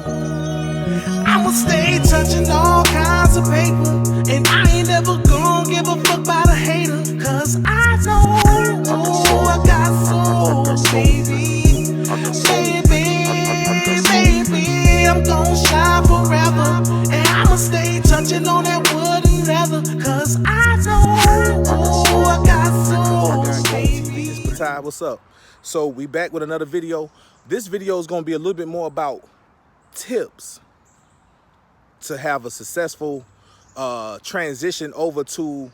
I'ma stay touching all kinds of paper, and I ain't never gonna give a fuck about a hater, cause I know I got soul, baby. Baby, I'm gonna shine forever, and I'ma stay touching on that wood and leather, cause I know I got soul, baby. Spritual, what's up? So we back with another video. This video is gonna be a little bit more about tips to have a successful transition over to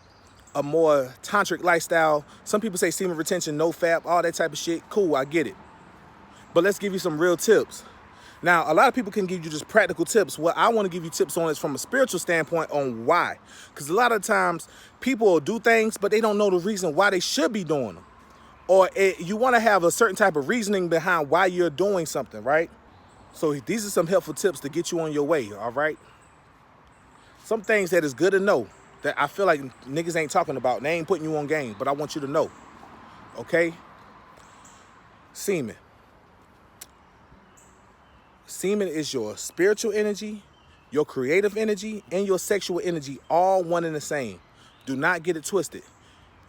a more tantric lifestyle. Some people say semen retention, Nofap, all that type of shit. Cool, I get it. But let's give you some real tips. Now, a lot of people can give you just practical tips. What I want to give you tips on is from a spiritual standpoint on why. Because a lot of times people will do things, but they don't know the reason why they should be doing them. Or you want to have a certain type of reasoning behind why you're doing something, right? So these are some helpful tips to get you on your way, all right? Some things that is good to know that I feel like niggas ain't talking about. They ain't putting you on game, but I want you to know, okay? Semen. Semen is your spiritual energy, your creative energy, and your sexual energy, all one and the same. Do not get it twisted.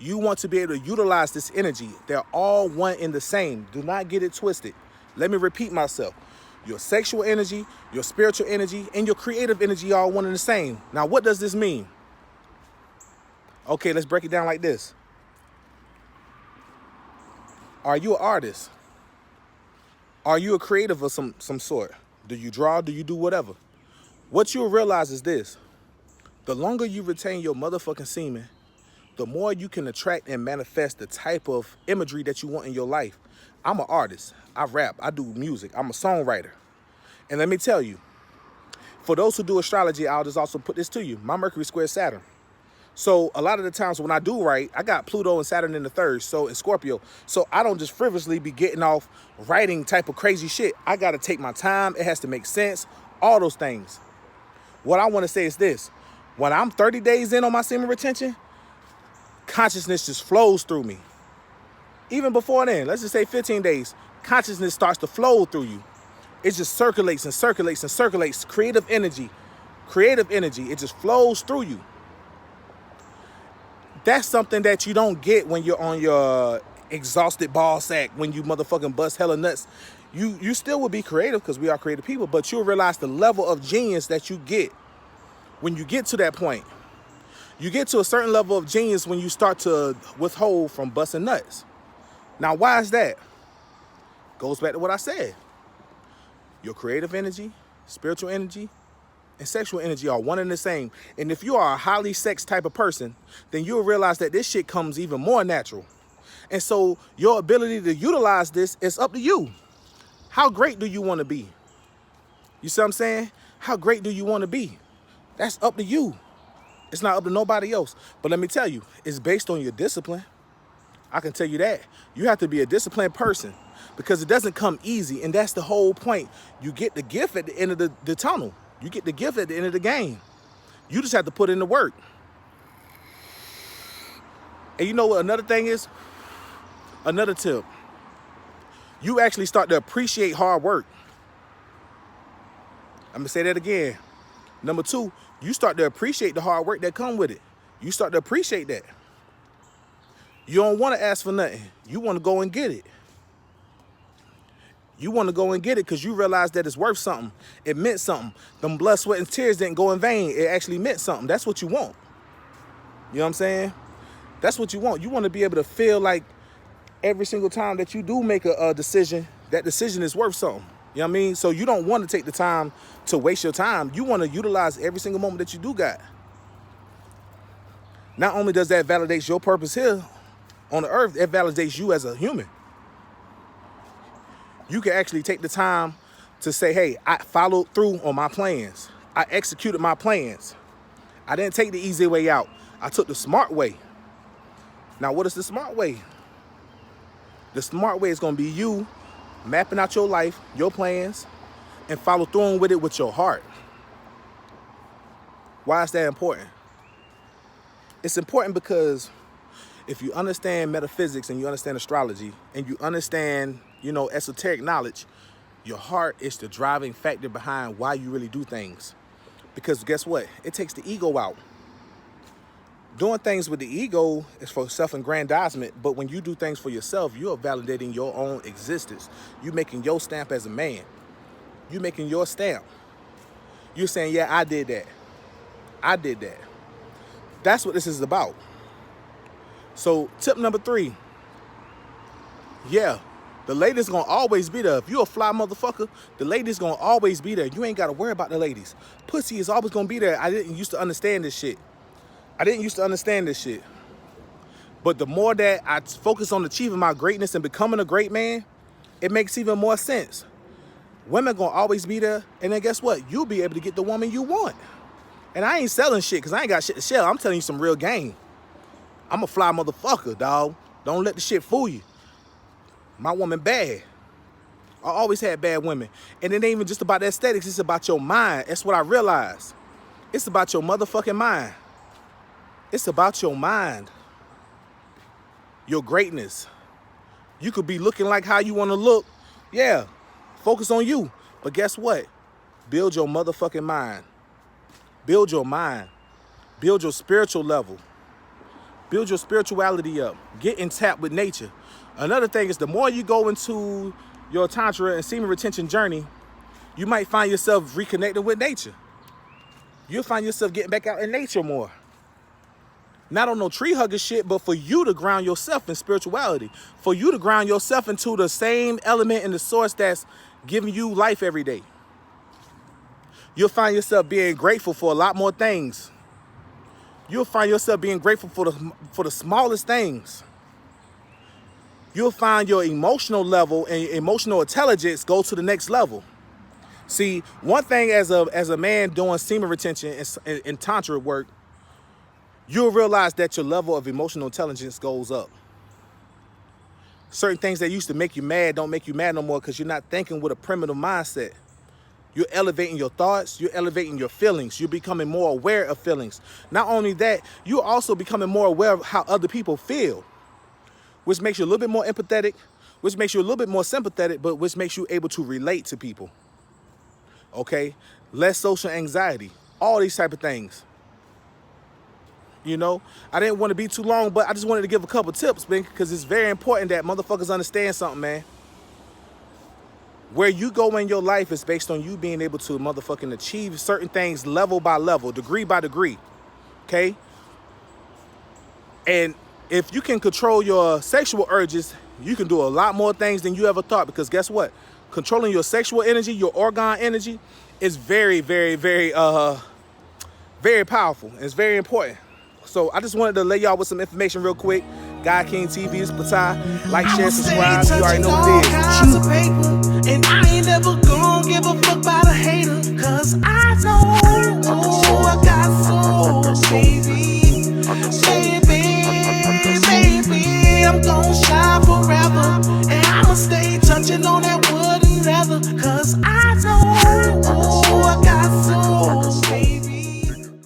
You want to be able to utilize this energy. They're all one and the same. Do not get it twisted. Let me repeat myself. Your sexual energy, your spiritual energy, and your creative energy are all one and the same. Now, what does this mean? Okay, let's break it down like this. Are you an artist? Are you a creative of some sort? Do you draw? Do you do whatever? What you'll realize is this. The longer you retain your motherfucking semen, the more you can attract and manifest the type of imagery that you want in your life. I'm an artist. I rap. I do music. I'm a songwriter. And let me tell you, for those who do astrology, I'll just also put this to you. My Mercury squares Saturn. So a lot of the times when I do write, I got Pluto and Saturn in the third, so in Scorpio. So I don't just frivolously be getting off writing type of crazy shit. I got to take my time. It has to make sense. All those things. What I want to say is this. When I'm 30 days in on my semen retention, consciousness just flows through me. Even before then, let's just say 15 days, consciousness starts to flow through you. It just circulates and circulates and circulates. Creative energy, it just flows through you. That's something that you don't get when you're on your exhausted ball sack, when you motherfucking bust hella nuts. You still will be creative because we are creative people, but you'll realize the level of genius that you get when you get to that point. You get to a certain level of genius when you start to withhold from busting nuts. Now, why is that? Goes back to what I said. Your creative energy, spiritual energy, and sexual energy are one and the same. And if you are a highly sex type of person, then you'll realize that this shit comes even more natural. And so your ability to utilize this is up to you. How great do you want to be? You see what I'm saying? How great do you want to be? That's up to you. It's not up to nobody else. But let me tell you, it's based on your discipline. I can tell you that. You have to be a disciplined person because it doesn't come easy. And that's the whole point. You get the gift at the end of the tunnel. You get the gift at the end of the game. You just have to put in the work. And you know what another thing is? Another tip. You actually start to appreciate hard work. I'm going to say that again. Number two, you start to appreciate the hard work that come with it. You start to appreciate that. You don't want to ask for nothing. You want to go and get it. You want to go and get it because you realize that it's worth something. It meant something. Them blood, sweat, and tears didn't go in vain. It actually meant something. That's what you want. You know what I'm saying? That's what you want. You want to be able to feel like every single time that you do make a decision, that decision is worth something. You know what I mean? So you don't want to take the time to waste your time. You want to utilize every single moment that you do got. Not only does that validate your purpose here on the earth, it validates you as a human. You can actually take the time to say, hey, I followed through on my plans. I executed my plans. I didn't take the easy way out. I took the smart way. Now, what is the smart way? The smart way is going to be you mapping out your life, your plans, and follow through with it with your heart. Why is that important? It's important because if you understand metaphysics and you understand astrology and you understand, esoteric knowledge, Your heart is the driving factor behind why you really do things. Because guess what? It takes the ego out. Doing things with the ego is for self-aggrandizement, but when you do things for yourself, you are validating your own existence. You're making your stamp as a man. You're making your stamp. You're saying, yeah, I did that. I did that. That's what this is about. So tip number 3, yeah, the ladies gonna always be there. If you a fly motherfucker, the ladies gonna always be there. You ain't gotta worry about the ladies. Pussy is always gonna be there. I didn't used to understand this shit. But the more that I focus on achieving my greatness and becoming a great man, it makes even more sense. Women gonna always be there, and then guess what? You'll be able to get the woman you want. And I ain't selling shit, because I ain't got shit to sell. I'm telling you some real game. I'm a fly motherfucker, dog. Don't let the shit fool you. My woman bad. I always had bad women. And it ain't even just about the aesthetics, it's about your mind. That's what I realized. It's about your motherfucking mind. It's about your mind. Your greatness. You could be looking like how you want to look. Yeah, focus on you. But guess what? Build your motherfucking mind. Build your mind. Build your spiritual level. Build your spirituality up. Get in tap with nature. Another thing is, the more you go into your Tantra and semen retention journey, you might find yourself reconnecting with nature. You'll find yourself getting back out in nature more. Not on no tree hugger shit, but for you to ground yourself in spirituality. For you to ground yourself into the same element in the source that's giving you life every day. You'll find yourself being grateful for a lot more things. You'll find yourself being grateful for the smallest things. You'll find your emotional level and emotional intelligence go to the next level. See, one thing as a man doing semen retention and Tantra work, you'll realize that your level of emotional intelligence goes up. Certain things that used to make you mad don't make you mad no more because you're not thinking with a primitive mindset. You're elevating your thoughts, you're elevating your feelings, you're becoming more aware of feelings. Not only that, you're also becoming more aware of how other people feel, which makes you a little bit more empathetic, which makes you a little bit more sympathetic, but which makes you able to relate to people. Okay? Less social anxiety, all these type of things. You know, I didn't want to be too long, but I just wanted to give a couple tips, man, because it's very important that motherfuckers understand something, man. Where you go in your life is based on you being able to motherfucking achieve certain things level by level, degree by degree, okay? And if you can control your sexual urges, you can do a lot more things than you ever thought, because guess what? Controlling your sexual energy, your organ energy, is very, very, very, very powerful. It's very important. So I just wanted to lay y'all with some information real quick. God King TV is Patai. Like, share, subscribe. You already know what it is. And I ain't never gonna give a fuck about a hater.